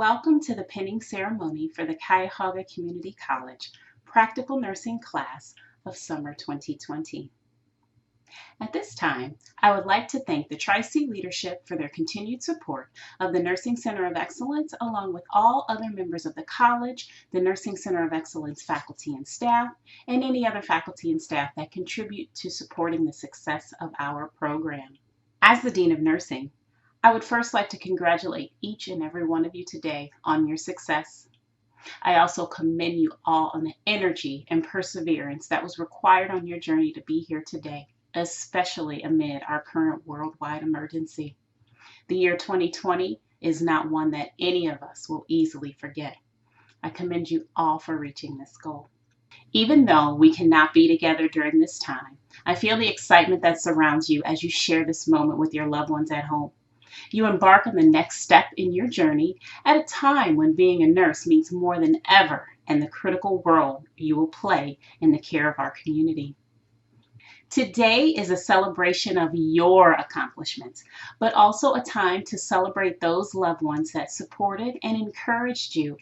Welcome to the pinning ceremony for the Cuyahoga Community College Practical Nursing class of summer 2020. At this time, I would like to thank the Tri-C leadership for their continued support of the Nursing Center of Excellence, along with all other members of the college, the Nursing Center of Excellence faculty and staff, and any other faculty and staff that contribute to supporting the success of our program. As the Dean of Nursing, I would first like to congratulate each and every one of you today on your success. I also commend you all on the energy and perseverance that was required on your journey to be here today, especially amid our current worldwide emergency. The year 2020 is not one that any of us will easily forget. I commend you all for reaching this goal. Even though we cannot be together during this time, I feel the excitement that surrounds you as you share this moment with your loved ones at home. You embark on the next step in your journey at a time when being a nurse means more than ever and the critical role you will play in the care of our community. Today is a celebration of your accomplishments, but also a time to celebrate those loved ones that supported and encouraged you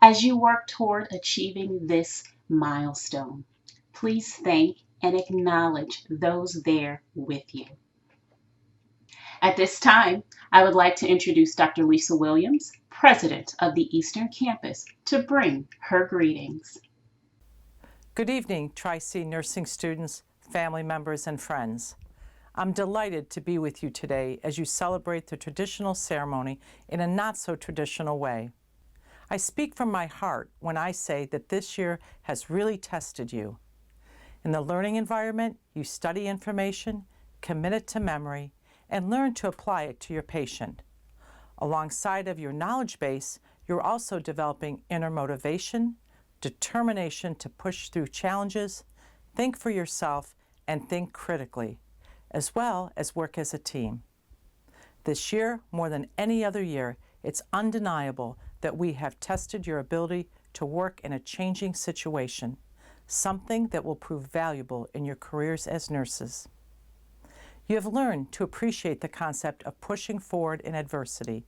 as you work toward achieving this milestone. Please thank and acknowledge those there with you. At this time, I would like to introduce Dr. Lisa Williams, President of the Eastern Campus, to bring her greetings. Good evening, Tri-C nursing students, family members, and friends. I'm delighted to be with you today as you celebrate the traditional ceremony in a not-so-traditional way. I speak from my heart when I say that this year has really tested you. In the learning environment, you study information, commit it to memory, and learn to apply it to your patient. Alongside of your knowledge base, you're also developing inner motivation, determination to push through challenges, think for yourself, and think critically, as well as work as a team. This year, more than any other year, it's undeniable that we have tested your ability to work in a changing situation, something that will prove valuable in your careers as nurses. You have learned to appreciate the concept of pushing forward in adversity.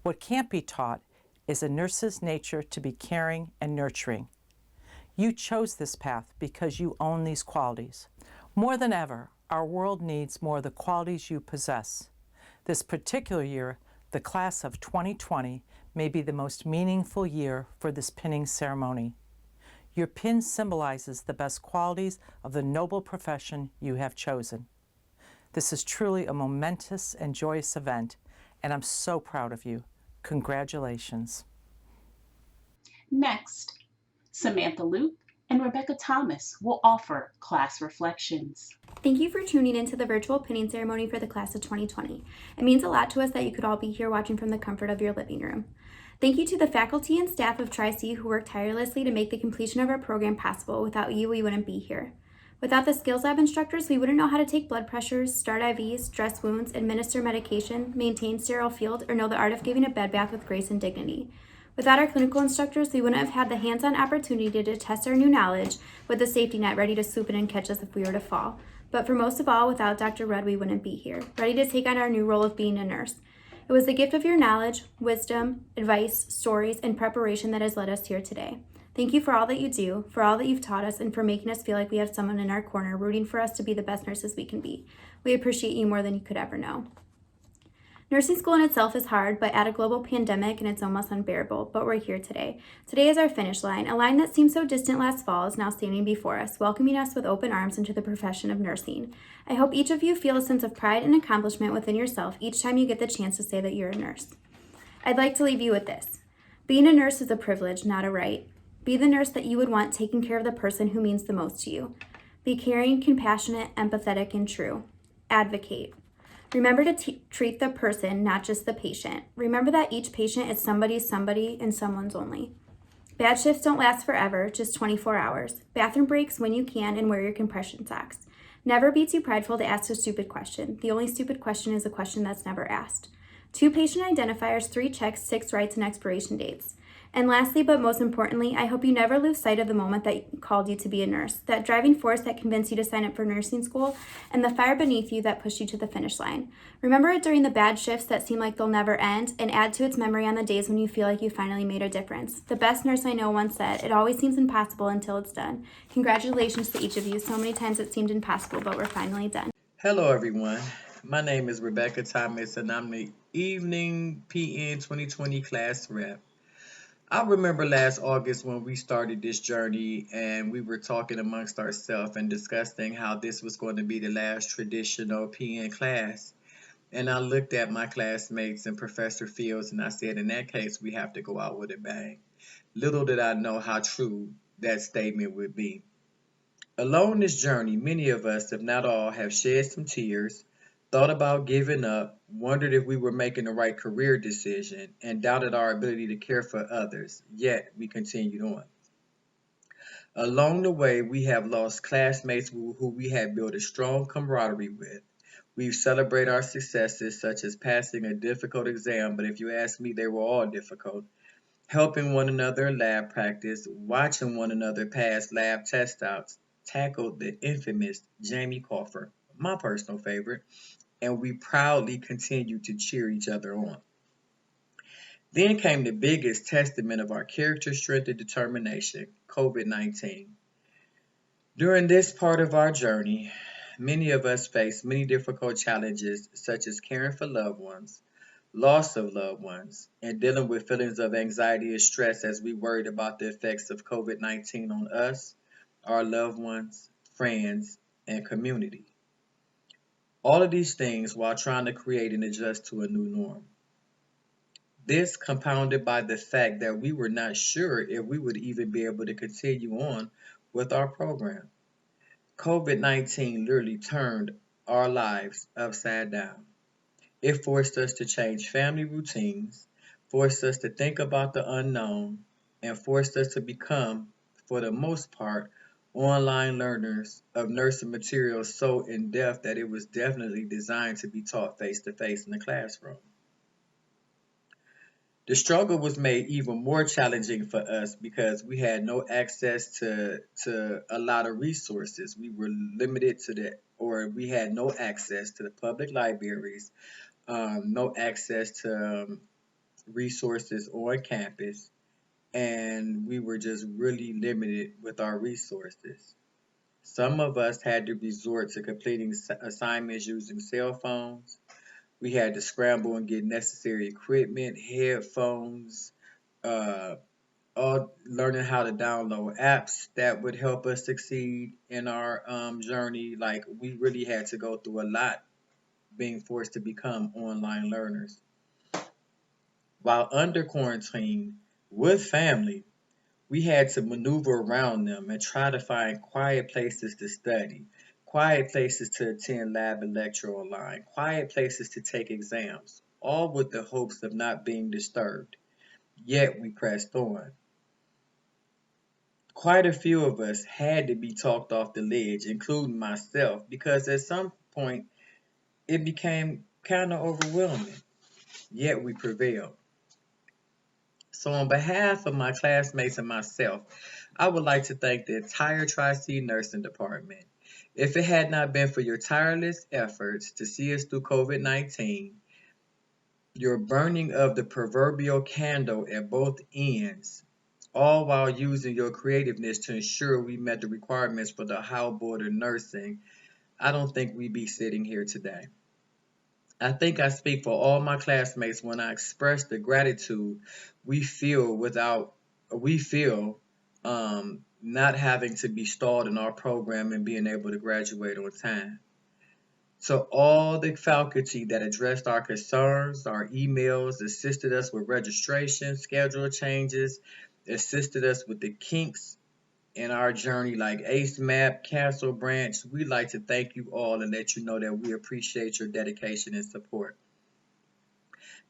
What can't be taught is a nurse's nature to be caring and nurturing. You chose this path because you own these qualities. More than ever, our world needs more of the qualities you possess. This particular year, the class of 2020, may be the most meaningful year for this pinning ceremony. Your pin symbolizes the best qualities of the noble profession you have chosen. This is truly a momentous and joyous event, and I'm so proud of you. Congratulations. Next, Samantha Luke and Rebecca Thomas will offer class reflections. Thank you for tuning into the virtual pinning ceremony for the class of 2020. It means a lot to us that you could all be here watching from the comfort of your living room. Thank you to the faculty and staff of Tri-C who worked tirelessly to make the completion of our program possible. Without you, we wouldn't be here. Without the skills lab instructors, we wouldn't know how to take blood pressures, start IVs, dress wounds, administer medication, maintain sterile field, or know the art of giving a bed bath with grace and dignity. Without our clinical instructors, we wouldn't have had the hands-on opportunity to test our new knowledge with a safety net ready to swoop in and catch us if we were to fall. But for most of all, without Dr. Rudd, we wouldn't be here, ready to take on our new role of being a nurse. It was the gift of your knowledge, wisdom, advice, stories, and preparation that has led us here today. Thank you for all that you do, for all that you've taught us, and for making us feel like we have someone in our corner rooting for us to be the best nurses we can be. We appreciate you more than you could ever know. Nursing school in itself is hard, but at a global pandemic, and it's almost unbearable, but we're here today. Today is our finish line. A line that seemed so distant last fall is now standing before us, welcoming us with open arms into the profession of nursing. I hope each of you feel a sense of pride and accomplishment within yourself each time you get the chance to say that you're a nurse. I'd like to leave you with this. Being a nurse is a privilege, not a right. Be the nurse that you would want taking care of the person who means the most to you. Be caring, compassionate, empathetic, and true. Advocate. Remember to treat the person, not just the patient. Remember that each patient is somebody's somebody and someone's only. Bad shifts don't last forever, just 24 hours. Bathroom breaks when you can and wear your compression socks. Never be too prideful to ask a stupid question. The only stupid question is a question that's never asked. 2 patient identifiers, 3 checks, 6 rights, and expiration dates. And lastly, but most importantly, I hope you never lose sight of the moment that called you to be a nurse, that driving force that convinced you to sign up for nursing school, and the fire beneath you that pushed you to the finish line. Remember it during the bad shifts that seem like they'll never end, and add to its memory on the days when you feel like you finally made a difference. The best nurse I know once said, "It always seems impossible until it's done." Congratulations to each of you. So many times it seemed impossible, but we're finally done. Hello, everyone. My name is Rebecca Thomas, and I'm the Evening PN 2020 class rep. I remember last August when we started this journey and we were talking amongst ourselves and discussing how this was going to be the last traditional PN class. And I looked at my classmates and Professor Fields and I said, in that case, we have to go out with a bang. Little did I know how true that statement would be. Along this journey, many of us, if not all, have shed some tears, thought about giving up, wondered if we were making the right career decision, and doubted our ability to care for others. Yet we continued on. Along the way, we have lost classmates who we had built a strong camaraderie with. We've celebrated our successes, such as passing a difficult exam, but if you ask me, they were all difficult. Helping one another in lab practice, watching one another pass lab test outs, tackled the infamous Jamie Coffer, my personal favorite, and we proudly continued to cheer each other on. Then came the biggest testament of our character, strength, and determination, COVID-19. During this part of our journey, many of us faced many difficult challenges, such as caring for loved ones, loss of loved ones, and dealing with feelings of anxiety and stress as we worried about the effects of COVID-19 on us, our loved ones, friends, and community. All of these things while trying to create and adjust to a new norm. This compounded by the fact that we were not sure if we would even be able to continue on with our program. COVID-19 literally turned our lives upside down. It forced us to change family routines, forced us to think about the unknown, and forced us to become, for the most part, online learners of nursing materials so in depth that it was definitely designed to be taught face to face in the classroom. The struggle was made even more challenging for us because we had no access to a lot of resources. We were limited to we had no access to the public libraries, no access to resources on campus, and we were just really limited with our resources. Some of us had to resort to completing assignments using cell phones. We had to scramble and get necessary equipment, headphones, uh, all learning how to download apps that would help us succeed in our journey. Like we really had to go through a lot being forced to become online learners. While under quarantine with family, we had to maneuver around them and try to find quiet places to study, quiet places to attend lab and lecture online, quiet places to take exams, all with the hopes of not being disturbed. Yet we pressed on. Quite a few of us had to be talked off the ledge, including myself, because at some point it became kind of overwhelming. Yet we prevailed. So, on behalf of my classmates and myself, I would like to thank the entire Tri-C Nursing Department. If it had not been for your tireless efforts to see us through COVID-19, your burning of the proverbial candle at both ends, all while using your creativeness to ensure we met the requirements for the Howell Board of Nursing, I don't think we'd be sitting here today. I think I speak for all my classmates when I express the gratitude we feel not having to be stalled in our program and being able to graduate on time. So all the faculty that addressed our concerns, our emails, assisted us with registration, schedule changes, assisted us with the kinks in our journey like Ace Map, Castle Branch, we'd like to thank you all and let you know that we appreciate your dedication and support.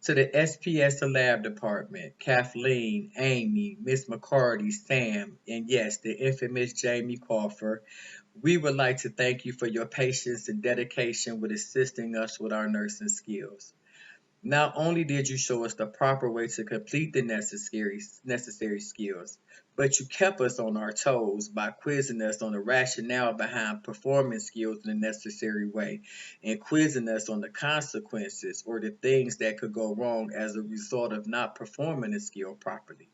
To the SPS Lab Department, Kathleen, Amy, Miss McCarty, Sam, and yes, the infamous Jamie Coffer, we would like to thank you for your patience and dedication with assisting us with our nursing skills. Not only did you show us the proper way to complete the necessary skills, but you kept us on our toes by quizzing us on the rationale behind performing skills in a necessary way and quizzing us on the consequences or the things that could go wrong as a result of not performing a skill properly.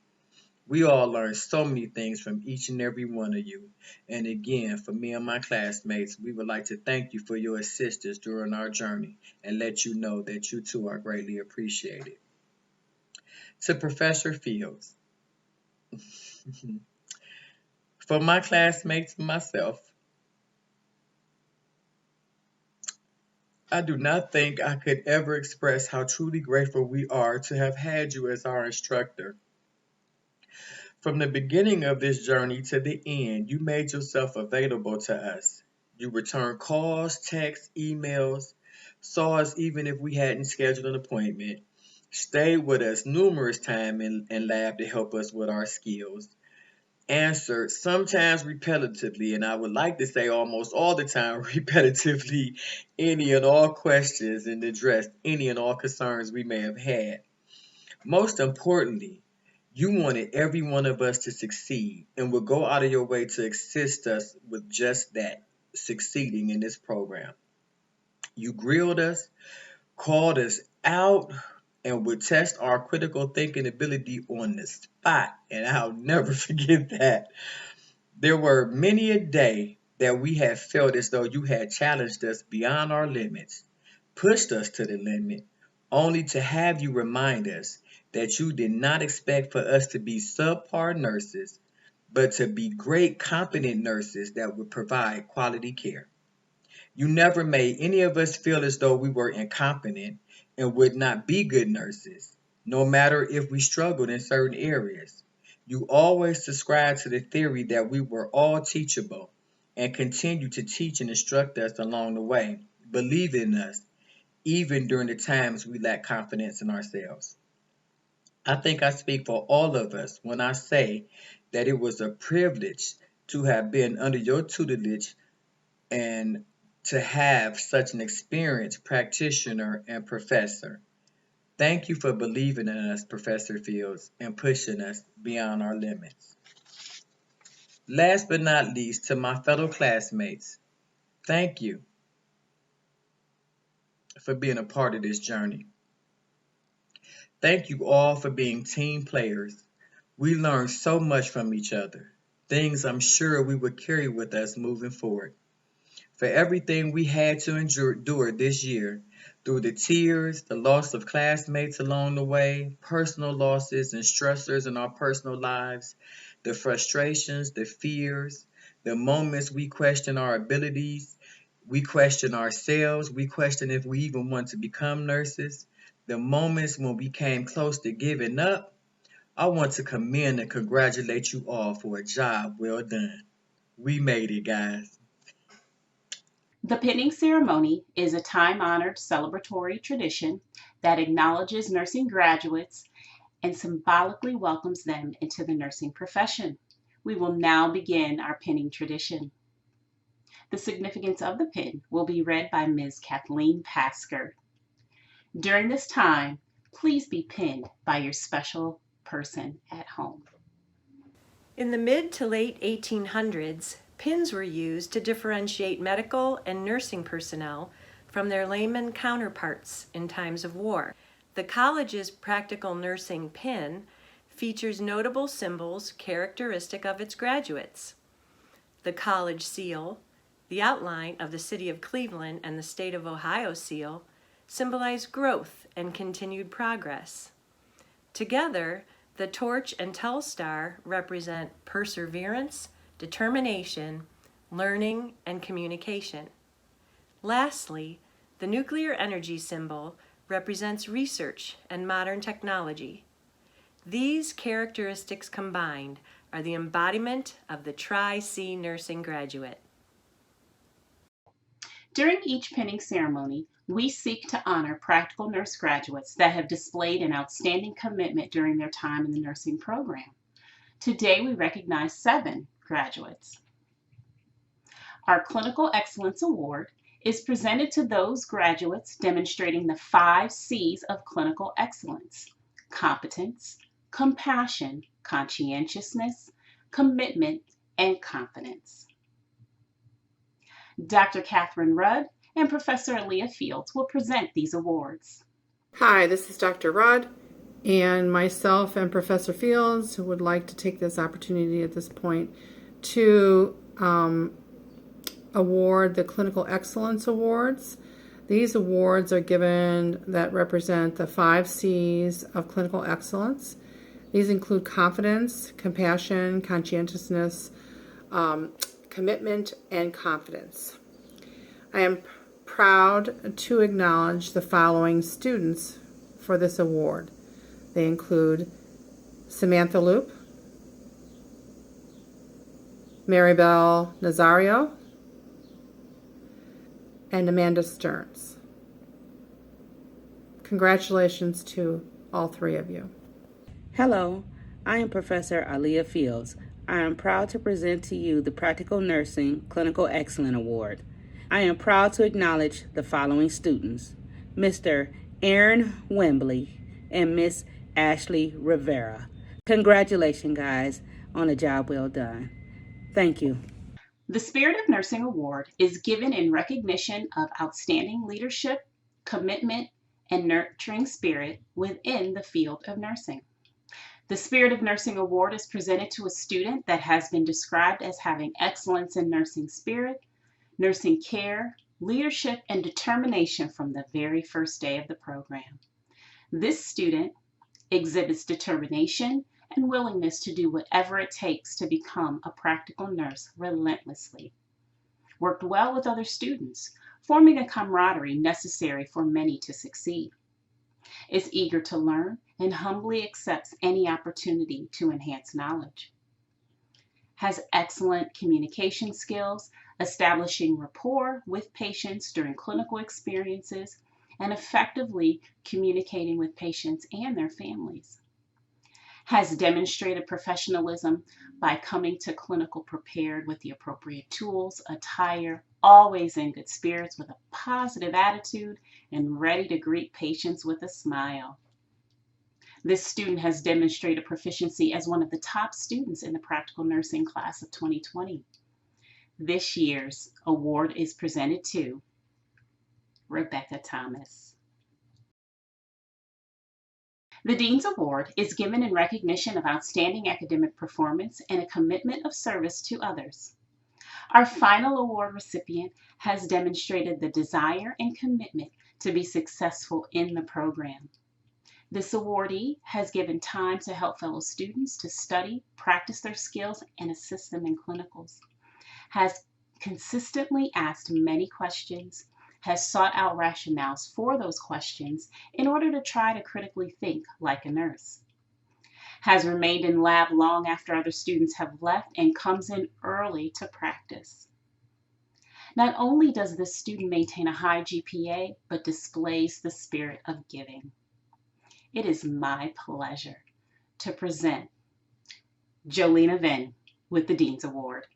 We all learned so many things from each and every one of you. And again, for me and my classmates, we would like to thank you for your assistance during our journey and let you know that you too are greatly appreciated. To Professor Fields, for my classmates and myself, I do not think I could ever express how truly grateful we are to have had you as our instructor. From the beginning of this journey to the end, you made yourself available to us. You returned calls, texts, emails, saw us even if we hadn't scheduled an appointment, stayed with us numerous times and laughed to help us with our skills, answered sometimes repetitively, and I would like to say almost all the time repetitively, any and all questions and addressed any and all concerns we may have had. Most importantly, you wanted every one of us to succeed and would go out of your way to assist us with just that, succeeding in this program. You grilled us, called us out, and would test our critical thinking ability on the spot, and I'll never forget that. There were many a day that we have felt as though you had challenged us beyond our limits, pushed us to the limit, only to have you remind us that you did not expect for us to be subpar nurses, but to be great, competent nurses that would provide quality care. You never made any of us feel as though we were incompetent and would not be good nurses, no matter if we struggled in certain areas. You always subscribed to the theory that we were all teachable and continued to teach and instruct us along the way, believing in us, even during the times we lacked confidence in ourselves. I think I speak for all of us when I say that it was a privilege to have been under your tutelage and to have such an experienced practitioner and professor. Thank you for believing in us, Professor Fields, and pushing us beyond our limits. Last but not least, to my fellow classmates, thank you for being a part of this journey. Thank you all for being team players. We learned so much from each other, things I'm sure we would carry with us moving forward. For everything we had to endure this year, through the tears, the loss of classmates along the way, personal losses and stressors in our personal lives, the frustrations, the fears, the moments we question our abilities, we question ourselves, we question if we even want to become nurses, the moments when we came close to giving up. I want to commend and congratulate you all for a job well done. We made it, guys. The pinning ceremony is a time-honored celebratory tradition that acknowledges nursing graduates and symbolically welcomes them into the nursing profession. We will now begin our pinning tradition. The significance of the pin will be read by Ms. Kathleen Pasker. During this time, please be pinned by your special person at home. In the mid to late 1800s, pins were used to differentiate medical and nursing personnel from their layman counterparts in times of war. The college's practical nursing pin features notable symbols characteristic of its graduates. The college seal, the outline of the city of Cleveland and the state of Ohio seal symbolize growth and continued progress. Together, the torch and telstar represent perseverance, determination, learning, and communication. Lastly, the nuclear energy symbol represents research and modern technology. These characteristics combined are the embodiment of the Tri-C nursing graduate. During each pinning ceremony, we seek to honor practical nurse graduates that have displayed an outstanding commitment during their time in the nursing program. Today, we recognize 7 graduates. Our Clinical Excellence Award is presented to those graduates demonstrating the 5 C's of clinical excellence: competence, compassion, conscientiousness, commitment, and confidence. Dr. Catherine Rudd and Professor Aaliyah Fields will present these awards. Hi, this is Dr. Rudd, and myself and Professor Fields would like to take this opportunity at this point to award the Clinical Excellence Awards. These awards are given that represent the 5 C's of clinical excellence. These include confidence, compassion, conscientiousness, commitment, and confidence. I am proud to acknowledge the following students for this award. They include Samantha Loop, Maribel Nazario, and Amanda Stearns. Congratulations to all 3 of you. Hello, I am Professor Aaliyah Fields. I am proud to present to you the Practical Nursing Clinical Excellence Award. I am proud to acknowledge the following students: Mr. Aaron Wembley and Miss Ashley Rivera. Congratulations, guys, on a job well done. Thank you. The Spirit of Nursing Award is given in recognition of outstanding leadership, commitment, and nurturing spirit within the field of nursing. The Spirit of Nursing Award is presented to a student that has been described as having excellence in nursing spirit, nursing care, leadership, and determination from the very first day of the program. This student exhibits determination and willingness to do whatever it takes to become a practical nurse relentlessly. Worked well with other students, forming a camaraderie necessary for many to succeed. Is eager to learn and humbly accepts any opportunity to enhance knowledge. Has excellent communication skills, establishing rapport with patients during clinical experiences, and effectively communicating with patients and their families. Has demonstrated professionalism by coming to clinical prepared with the appropriate tools, attire, always in good spirits with a positive attitude, and ready to greet patients with a smile. This student has demonstrated proficiency as one of the top students in the practical nursing class of 2020. This year's award is presented to Rebecca Thomas. The Dean's Award is given in recognition of outstanding academic performance and a commitment of service to others. Our final award recipient has demonstrated the desire and commitment to be successful in the program. This awardee has given time to help fellow students to study, practice their skills, and assist them in clinicals. Has consistently asked many questions, has sought out rationales for those questions in order to try to critically think like a nurse. Has remained in lab long after other students have left and comes in early to practice. Not only does this student maintain a high GPA, but displays the spirit of giving. It is my pleasure to present Jolena Venn with the Dean's Award.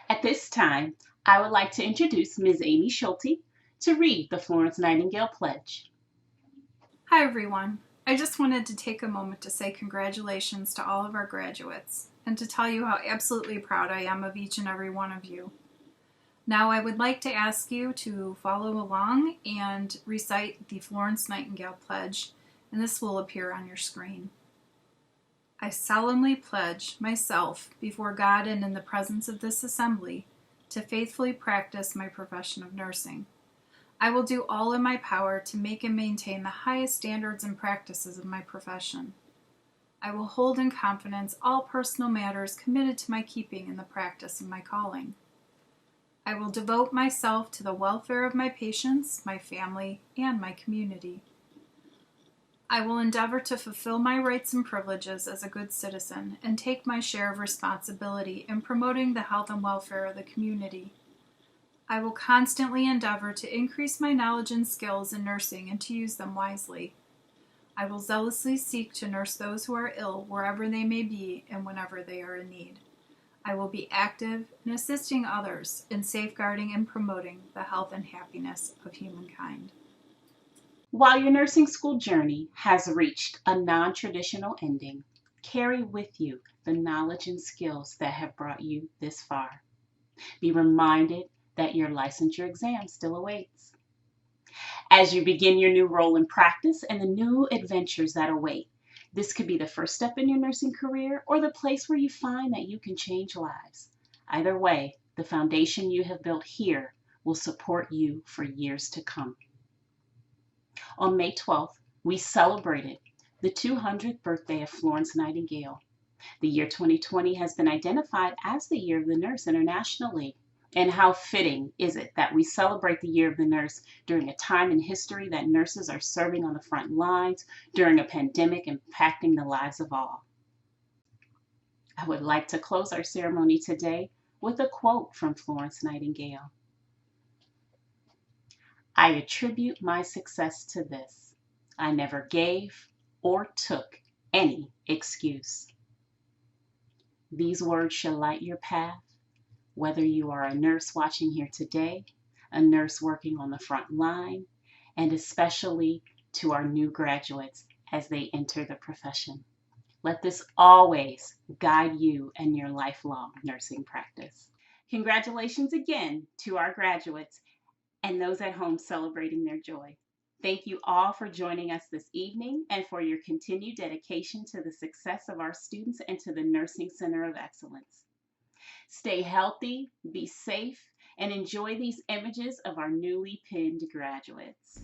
At this time, I would like to introduce Ms. Amy Schulte to read the Florence Nightingale Pledge. Hi everyone. I just wanted to take a moment to say congratulations to all of our graduates and to tell you how absolutely proud I am of each and every one of you. Now I would like to ask you to follow along and recite the Florence Nightingale Pledge, and this will appear on your screen. I solemnly pledge myself before God and in the presence of this assembly to faithfully practice my profession of nursing. I will do all in my power to make and maintain the highest standards and practices of my profession. I will hold in confidence all personal matters committed to my keeping in the practice of my calling. I will devote myself to the welfare of my patients, my family, and my community. I will endeavor to fulfill my rights and privileges as a good citizen and take my share of responsibility in promoting the health and welfare of the community. I will constantly endeavor to increase my knowledge and skills in nursing and to use them wisely. I will zealously seek to nurse those who are ill wherever they may be and whenever they are in need. I will be active in assisting others in safeguarding and promoting the health and happiness of humankind. While your nursing school journey has reached a non-traditional ending, carry with you the knowledge and skills that have brought you this far. Be reminded that your licensure exam still awaits. As you begin your new role in practice and the new adventures that await, this could be the first step in your nursing career or the place where you find that you can change lives. Either way, the foundation you have built here will support you for years to come. On May 12th, we celebrated the 200th birthday of Florence Nightingale. The year 2020 has been identified as the Year of the Nurse internationally. And how fitting is it that we celebrate the Year of the Nurse during a time in history that nurses are serving on the front lines during a pandemic impacting the lives of all. I would like to close our ceremony today with a quote from Florence Nightingale. I attribute my success to this. I never gave or took any excuse. These words shall light your path, whether you are a nurse watching here today, a nurse working on the front line, and especially to our new graduates as they enter the profession. Let this always guide you in your lifelong nursing practice. Congratulations again to our graduates and those at home celebrating their joy. Thank you all for joining us this evening and for your continued dedication to the success of our students and to the Nursing Center of Excellence. Stay healthy, be safe, and enjoy these images of our newly pinned graduates.